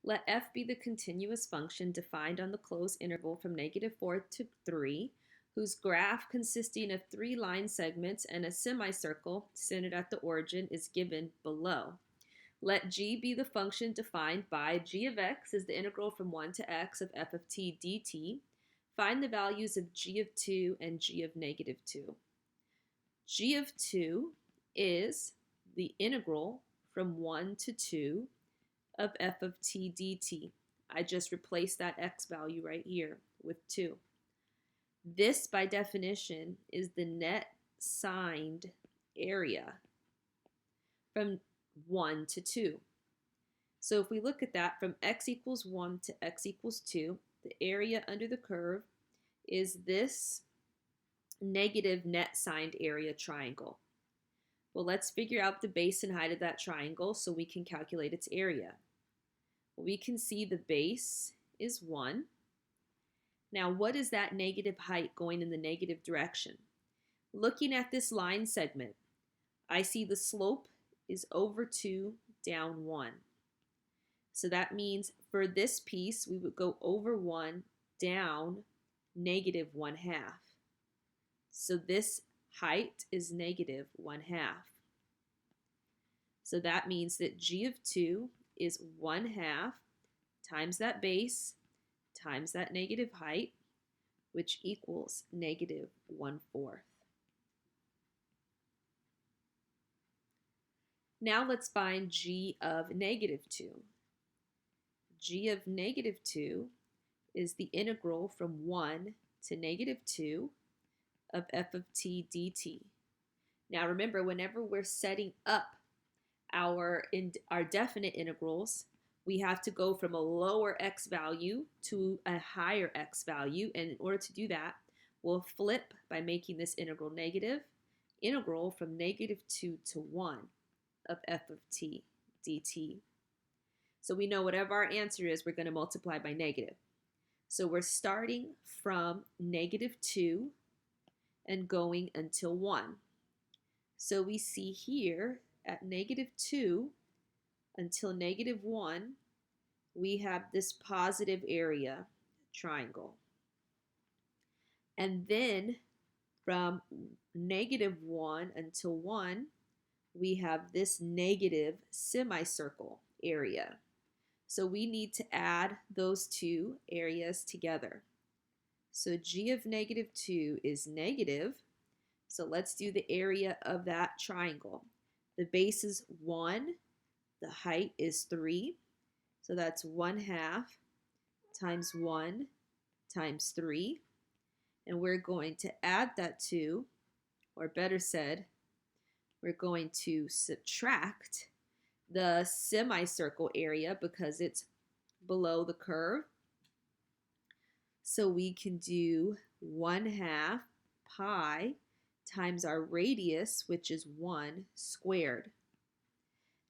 Let f be the continuous function defined on the closed interval from -4 to 3, whose graph consisting of 3 line segments and a semicircle centered at the origin is given below. Let g be the function defined by g of x is the integral from 1 to x of f of t dt. Find the values of g of 2 and g of -2. G of 2 is the integral from 1 to 2 of f of t dt. I just replaced that x value right here with 2. This, by definition, is the net signed area from 1 to 2. So if we look at that from x equals 1 to x equals 2, the area under the curve is this negative net signed area triangle. Well, let's figure out the base and height of that triangle so we can calculate its area. We can see the base is 1. Now, what is that negative height going in the negative direction? Looking at this line segment, I see the slope is over 2, down 1. So that means for this piece, we would go over 1, down -1/2. So this height is -1/2. So that means that g of 2 is 1/2 times that base times that negative height, which equals -1/4. Now let's find g of -2. G of -2 is the integral from 1 to -2 of f of t dt. Now remember, whenever we're setting up our definite integrals, we have to go from a lower x value to a higher x value, and in order to do that, we'll flip by making this integral negative, integral from -2 to 1 of f of t dt. So we know whatever our answer is, we're going to multiply by negative. So we're starting from -2 and going until 1. So we see here at -2 until -1, we have this positive area triangle. And then from -1 until 1, we have this negative semicircle area. So we need to add those two areas together. So g of -2 is negative. So let's do the area of that triangle. The base is 1. The height is 3. So that's 1/2 times 1 times 3. And we're going to add that to, or better said, we're going to subtract the semicircle area because it's below the curve. So we can do 1/2 pi times our radius, which is 1 squared.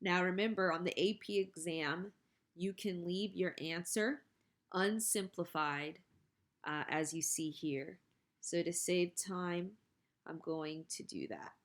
Now remember, on the AP exam, you can leave your answer unsimplified as you see here. So to save time, I'm going to do that.